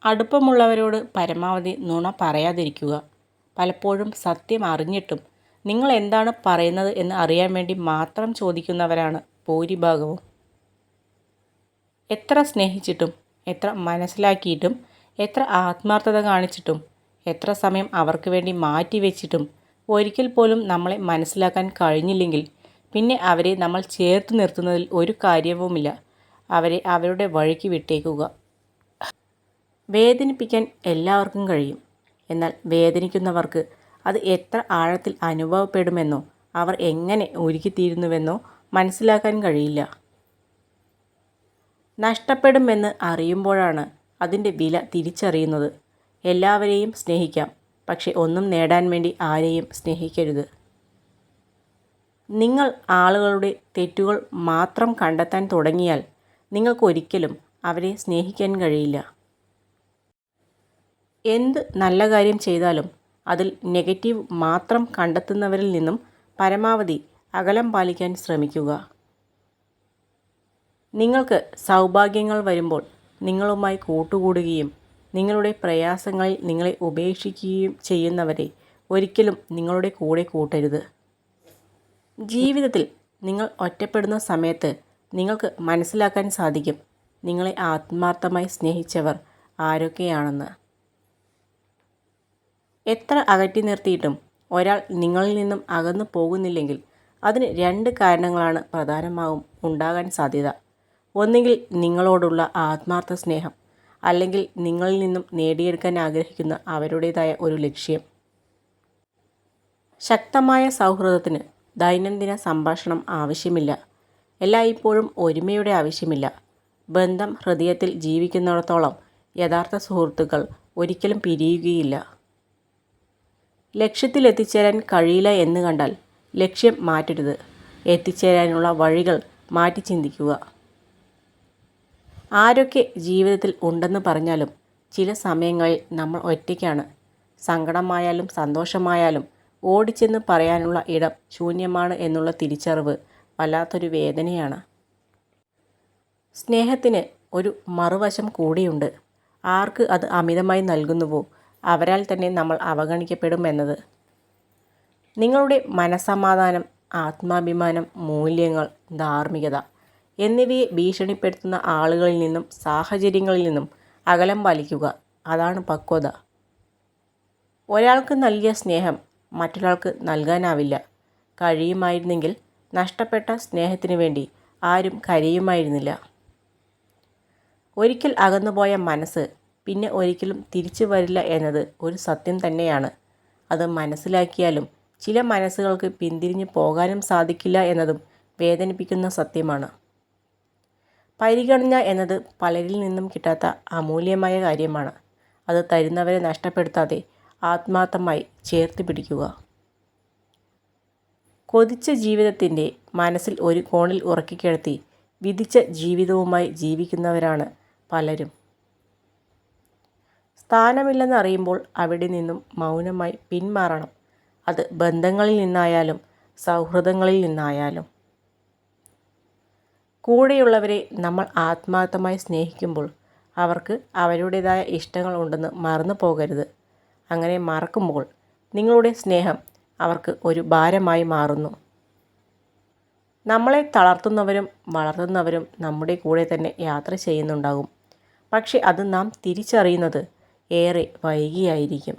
അടുപ്പമുള്ളവരോട് പരമാവധി നുണ പറയാതിരിക്കുക. പലപ്പോഴും സത്യം അറിഞ്ഞിട്ടും നിങ്ങൾ എന്താണ് പറയുന്നത് എന്ന് അറിയാൻ വേണ്ടി മാത്രം ചോദിക്കുന്നവരാണ് ഭൂരിഭാഗവും. എത്ര സ്നേഹിച്ചിട്ടും, എത്ര മനസ്സിലാക്കിയിട്ടും, എത്ര ആത്മാർത്ഥത കാണിച്ചിട്ടും, എത്ര സമയം അവർക്ക് വേണ്ടി മാറ്റിവെച്ചിട്ടും ഒരിക്കൽ പോലും നമ്മളെ മനസ്സിലാക്കാൻ കഴിഞ്ഞില്ലെങ്കിൽ പിന്നെ അവരെ നമ്മൾ ചേർത്ത് നിർത്തുന്നതിൽ ഒരു കാര്യവുമില്ല. അവരെ അവരുടെ വഴിക്ക് വിട്ടേക്കുക. വേദനിപ്പിക്കാൻ എല്ലാവർക്കും കഴിയും. എന്നാൽ വേദനിക്കുന്നവർക്ക് അത് എത്ര ആഴത്തിൽ അനുഭവപ്പെടുമെന്നോ അവർ എങ്ങനെ ഉരുകിത്തീരുന്നുവെന്നോ മനസ്സിലാക്കാൻ കഴിയില്ല. നഷ്ടപ്പെടുമെന്ന് അറിയുമ്പോഴാണ് അതിൻ്റെ വില തിരിച്ചറിയുന്നത്. എല്ലാവരെയും സ്നേഹിക്കാം, പക്ഷെ ഒന്നും നേടാൻ വേണ്ടി ആരെയും സ്നേഹിക്കരുത്. നിങ്ങൾ ആളുകളുടെ തെറ്റുകൾ മാത്രം കണ്ടെത്താൻ തുടങ്ങിയാൽ നിങ്ങൾക്കൊരിക്കലും അവരെ സ്നേഹിക്കാൻ കഴിയില്ല. എന്ത് നല്ല കാര്യം ചെയ്താലും അതിൽ നെഗറ്റീവ് മാത്രം കണ്ടെത്തുന്നവരിൽ നിന്നും പരമാവധി അകലം പാലിക്കാൻ ശ്രമിക്കുക. നിങ്ങൾക്ക് സൗഭാഗ്യങ്ങൾ വരുമ്പോൾ നിങ്ങളുമായി കൂട്ടുകൂടുകയും നിങ്ങളുടെ പ്രയാസങ്ങളിൽ നിങ്ങളെ ഉപേക്ഷിക്കുകയും ചെയ്യുന്നവരെ ഒരിക്കലും നിങ്ങളുടെ കൂടെ കൂട്ടരുത്. ജീവിതത്തിൽ നിങ്ങൾ ഒറ്റപ്പെടുന്ന സമയത്ത് നിങ്ങൾക്ക് മനസ്സിലാക്കാൻ സാധിക്കും നിങ്ങളെ ആത്മാർത്ഥമായി സ്നേഹിച്ചവർ ആരൊക്കെയാണെന്ന്. എത്ര അകറ്റി നിർത്തിയിട്ടും ഒരാൾ നിങ്ങളിൽ നിന്നും അകന്നു പോകുന്നില്ലെങ്കിൽ അതിന് 2 കാരണങ്ങളാണ് പ്രധാനമായും ഉണ്ടാകാൻ സാധ്യത. ഒന്നുകിൽ നിങ്ങളോടുള്ള ആത്മാർത്ഥ സ്നേഹം, അല്ലെങ്കിൽ നിങ്ങളിൽ നിന്നും നേടിയെടുക്കാൻ ആഗ്രഹിക്കുന്ന അവരുടേതായ ഒരു ലക്ഷ്യം. ശക്തമായ സൗഹൃദത്തിന് ദൈനംദിന സംഭാഷണം ആവശ്യമില്ല. എല്ലായ്പ്പോഴും ഒരുമയുടെ ആവശ്യമില്ല. ബന്ധം ഹൃദയത്തിൽ ജീവിക്കുന്നിടത്തോളം യഥാർത്ഥ സുഹൃത്തുക്കൾ ഒരിക്കലും പിരിയുകയില്ല. ലക്ഷ്യത്തിൽ എത്തിച്ചേരാൻ കഴിയില്ല എന്ന് കണ്ടാൽ ലക്ഷ്യം മാറ്റരുത്. എത്തിച്ചേരാനുള്ള വഴികൾ മാറ്റി ചിന്തിക്കുക. ആരൊക്കെ ജീവിതത്തിൽ ഉണ്ടെന്ന് പറഞ്ഞാലും ചില സമയങ്ങളിൽ നമ്മൾ ഒറ്റയ്ക്കാണ്. സങ്കടമായാലും സന്തോഷമായാലും ഓടിച്ചെന്ന് പറയാനുള്ള ഇടം ശൂന്യമാണ് എന്നുള്ള തിരിച്ചറിവ് വല്ലാത്തൊരു വേദനയാണ്. സ്നേഹത്തിന് ഒരു മറുവശം കൂടിയുണ്ട്. ആർക്ക് അത് അമിതമായി നൽകുന്നുവോ അവരാൽ തന്നെ നമ്മൾ അവഗണിക്കപ്പെടുമെന്നത്. നിങ്ങളുടെ മനസ്സമാധാനം, ആത്മാഭിമാനം, മൂല്യങ്ങൾ, ധാർമ്മികത എന്നിവയെ ഭീഷണിപ്പെടുത്തുന്ന ആളുകളിൽ നിന്നും സാഹചര്യങ്ങളിൽ നിന്നും അകലം പാലിക്കുക. അതാണ് പക്വത. ഒരാൾക്ക് നൽകിയ സ്നേഹം മറ്റൊരാൾക്ക് നൽകാനാവില്ല. കഴിയുമായിരുന്നെങ്കിൽ നഷ്ടപ്പെട്ട സ്നേഹത്തിനു വേണ്ടി ആരും കരയുമായിരുന്നില്ല. ഒരിക്കൽ അകന്നുപോയ മനസ്സ് പിന്നെ ഒരിക്കലും തിരിച്ചു വരില്ല എന്നത് ഒരു സത്യം തന്നെയാണ്. അത് മനസ്സിലാക്കിയാലും ചില മനസ്സുകൾക്ക് പിന്തിരിഞ്ഞു പോകാനും സാധിക്കില്ല എന്നതും വേദനിപ്പിക്കുന്ന സത്യമാണ്. പരിഗണന എന്നത് പലരിൽ നിന്നും കിട്ടാത്ത അമൂല്യമായ കാര്യമാണ്. അത് തരുന്നവരെ നഷ്ടപ്പെടുത്താതെ ആത്മാർത്ഥമായി ചേർത്ത് പിടിക്കുക. കൊതിച്ച ജീവിതത്തിൻ്റെ മനസ്സിൽ ഒരു കോണിൽ ഉറക്കിക്കിടത്തി വിധിച്ച ജീവിതവുമായി ജീവിക്കുന്നവരാണ് പലരും. സ്ഥാനമില്ലെന്നറിയുമ്പോൾ അവിടെ നിന്നും മൗനമായി പിന്മാറണം. അത് ബന്ധങ്ങളിൽ നിന്നായാലും സൗഹൃദങ്ങളിൽ നിന്നായാലും. കൂടെയുള്ളവരെ നമ്മൾ ആത്മാർത്ഥമായി സ്നേഹിക്കുമ്പോൾ അവർക്ക് അവരുടേതായ ഇഷ്ടങ്ങൾ ഉണ്ടെന്ന് മറന്നു പോകരുത്. അങ്ങനെ മറക്കുമ്പോൾ നിങ്ങളുടെ സ്നേഹം അവർക്ക് ഒരു ഭാരമായി മാറുന്നു. നമ്മളെ തളർത്തുന്നവരും വളർത്തുന്നവരും നമ്മുടെ കൂടെ തന്നെ യാത്ര ചെയ്യുന്നുണ്ടാകും. പക്ഷെ അത് നാം തിരിച്ചറിയുന്നത് ഏറെ വൈകിയായിരിക്കും.